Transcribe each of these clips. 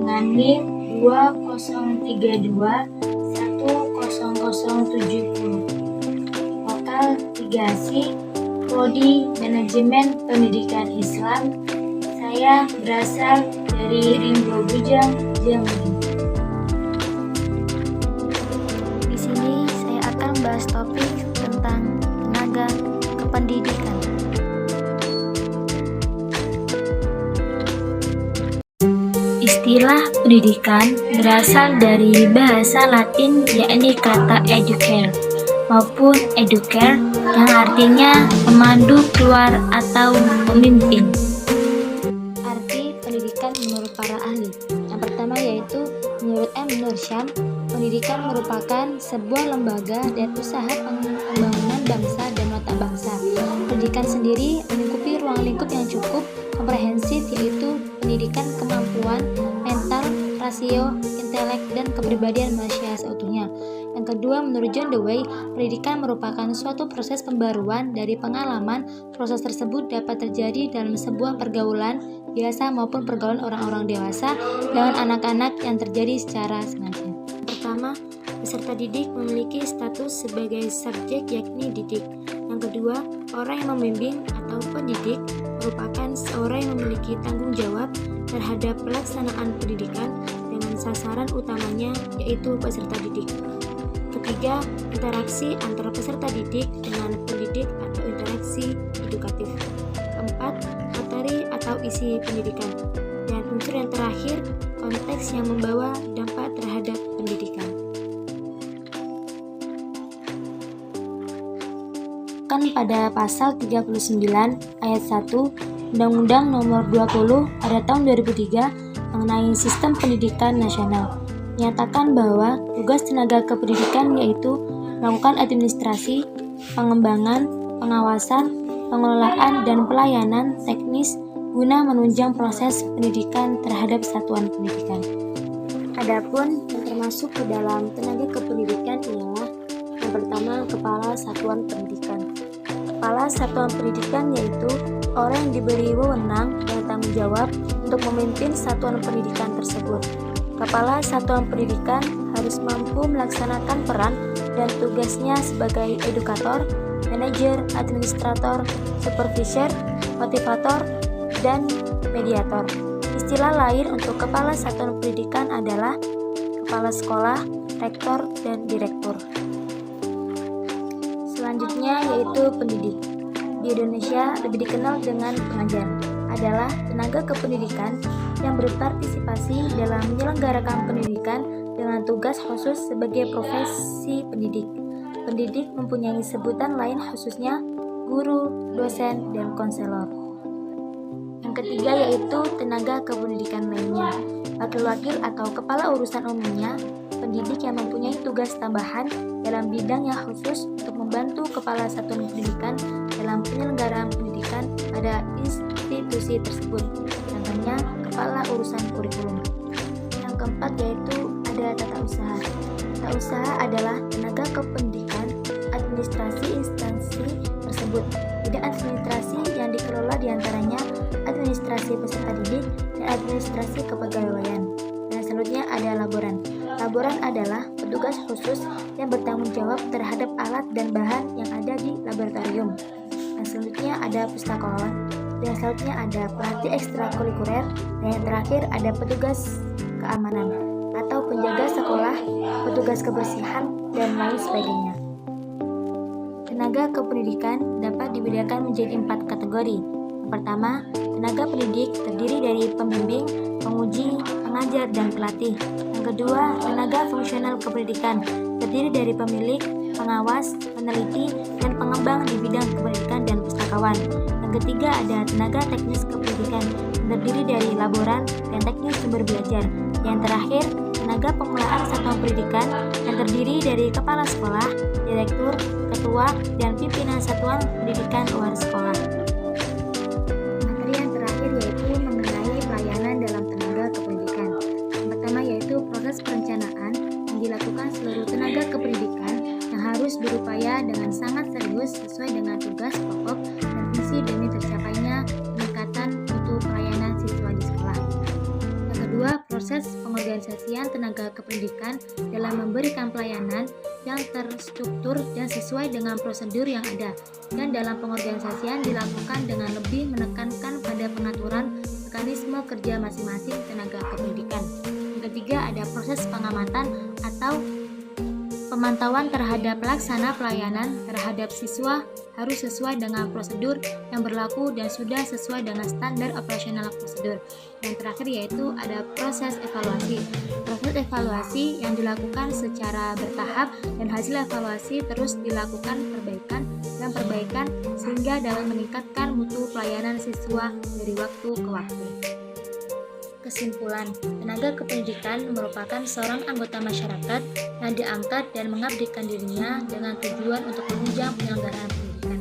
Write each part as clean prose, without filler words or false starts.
dengan NIM 2032100070. Total 3C, Prodi Manajemen Pendidikan Islam. Saya berasal dari Ringo Bujang, Jambi. Di sini saya akan bahas topik tentang tenaga kependidikan. Istilah pendidikan berasal dari bahasa Latin yakni kata educare maupun educare yang artinya memandu keluar atau memimpin. Arti pendidikan menurut para ahli. Yang pertama yaitu menurut M. Nursyam, pendidikan merupakan sebuah lembaga dan usaha pembangunan bangsa dan watak bangsa. Pendidikan sendiri melingkupi ruang lingkup yang cukup komprehensif yaitu pendidikan kemampuan mental, rasio, intelek, dan kepribadian manusia seutuhnya. Yang kedua, menurut John Dewey, pendidikan merupakan suatu proses pembaruan dari pengalaman. Proses tersebut dapat terjadi dalam sebuah pergaulan biasa maupun pergaulan orang-orang dewasa dengan anak-anak yang terjadi secara sengaja. Pertama, peserta didik memiliki status sebagai subjek yakni didik. Yang kedua, orang yang membimbing atau pendidik merupakan seorang yang memiliki tanggung jawab terhadap pelaksanaan pendidikan dengan sasaran utamanya yaitu peserta didik. Ketiga, interaksi antara peserta didik dengan pendidik atau interaksi edukatif. Keempat, materi atau isi pendidikan. Dan unsur yang terakhir, konteks yang membawa dampak terhadap pendidikan. Kan pada pasal 39 ayat 1 Undang-Undang Nomor 20 pada tahun 2003 mengenai Sistem Pendidikan Nasional menyatakan bahwa tugas tenaga kependidikan yaitu melakukan administrasi, pengembangan, pengawasan, pengelolaan, dan pelayanan teknis guna menunjang proses pendidikan terhadap satuan pendidikan. Adapun yang termasuk ke dalam tenaga kependidikan ialah yang pertama, Kepala Satuan Pendidikan. Kepala Satuan Pendidikan yaitu orang yang diberi wewenang dan tanggung jawab untuk memimpin satuan pendidikan tersebut. Kepala Satuan Pendidikan harus mampu melaksanakan peran dan tugasnya sebagai edukator, manajer, administrator, supervisor, motivator, dan mediator. Istilah lain untuk Kepala Satuan Pendidikan adalah Kepala Sekolah, Rektor, dan Direktur. Selanjutnya yaitu pendidik. Di Indonesia lebih dikenal dengan pengajar, adalah tenaga kependidikan yang berpartisipasi dalam menyelenggarakan pendidikan dengan tugas khusus sebagai profesi pendidik. Pendidik mempunyai sebutan lain khususnya guru, dosen, dan konselor. Yang ketiga yaitu tenaga kependidikan lainnya, wakil-wakil atau kepala urusan umumnya, pendidik yang mempunyai tugas tambahan dalam bidang yang khusus untuk membantu kepala satuan pendidikan dalam penyelenggaraan pendidikan pada institusi tersebut, contohnya kepala urusan kurikulum. Yang keempat yaitu ada tata usaha. Tata usaha adalah tenaga kependidikan administrasi instansi tersebut. Bidang administrasi yang dikelola diantaranya administrasi peserta didik dan administrasi kepegawaian. Dan selanjutnya ada laboran. Laboran adalah petugas khusus yang bertanggung jawab terhadap alat dan bahan yang ada di laboratorium. Dan selanjutnya ada pustakawan. Dan selanjutnya ada pelatih ekstrakurikuler. Dan yang terakhir ada petugas keamanan atau penjaga sekolah, petugas kebersihan, dan lain sebagainya. Tenaga kependidikan dapat dibedakan menjadi 4 kategori. Yang pertama, tenaga pendidik terdiri dari pembimbing, penguji, pengajar, dan pelatih. Yang kedua, tenaga fungsional kependidikan terdiri dari pemilik, pengawas, peneliti, dan pengembang di bidang kependidikan dan pustakawan. Yang ketiga, ada tenaga teknis kependidikan yang terdiri dari laboran dan teknis sumber belajar. Yang terakhir, tenaga pengelolaan satuan pendidikan yang terdiri dari kepala sekolah, direktur, ketua, dan pimpinan satuan pendidikan luar sekolah. Materi yang terakhir yaitu mengenai pelayanan dalam tenaga kependidikan. Yang pertama yaitu proses perencanaan yang dilakukan seluruh tenaga kependidikan yang harus berupaya dengan sangat serius sesuai dengan tugas pokok dan fungsi demi tercapainya peningkatan mutu pelayanan siswa di sekolah. Yang kedua, proses proses pengorganisasian tenaga kependidikan dalam memberikan pelayanan yang terstruktur dan sesuai dengan prosedur yang ada, dan dalam pengorganisasian dilakukan dengan lebih menekankan pada pengaturan mekanisme kerja masing-masing tenaga kependidikan. Yang ketiga, ada proses pengamatan atau pemantauan terhadap pelaksana pelayanan terhadap siswa harus sesuai dengan prosedur yang berlaku dan sudah sesuai dengan standar operasional prosedur. Yang terakhir yaitu ada proses evaluasi. Proses evaluasi yang dilakukan secara bertahap dan hasil evaluasi terus dilakukan perbaikan sehingga dapat meningkatkan mutu pelayanan siswa dari waktu ke waktu. Kesimpulan, tenaga kependidikan merupakan seorang anggota masyarakat yang diangkat dan mengabdikan dirinya dengan tujuan untuk menunjang penyelenggaraan pendidikan.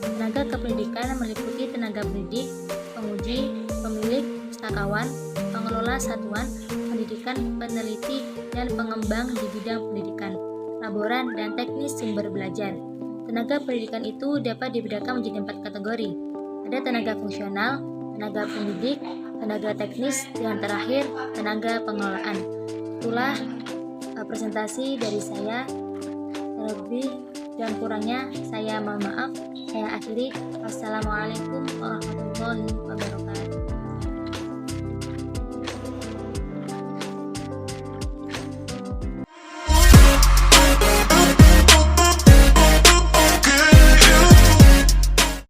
Tenaga kependidikan meliputi tenaga pendidik, penguji, pemilik, pustakawan, pengelola satuan pendidikan, peneliti, dan pengembang di bidang pendidikan, laboran, dan teknis sumber belajar. Tenaga pendidikan itu dapat dibedakan menjadi 4 kategori. Ada tenaga fungsional, tenaga pendidik, tenaga teknis, dan terakhir tenaga pengelolaan. Itulah presentasi dari saya. Lebih dan kurangnya saya mohon maaf. Saya akhiri. Wassalamualaikum warahmatullahi wabarakatuh.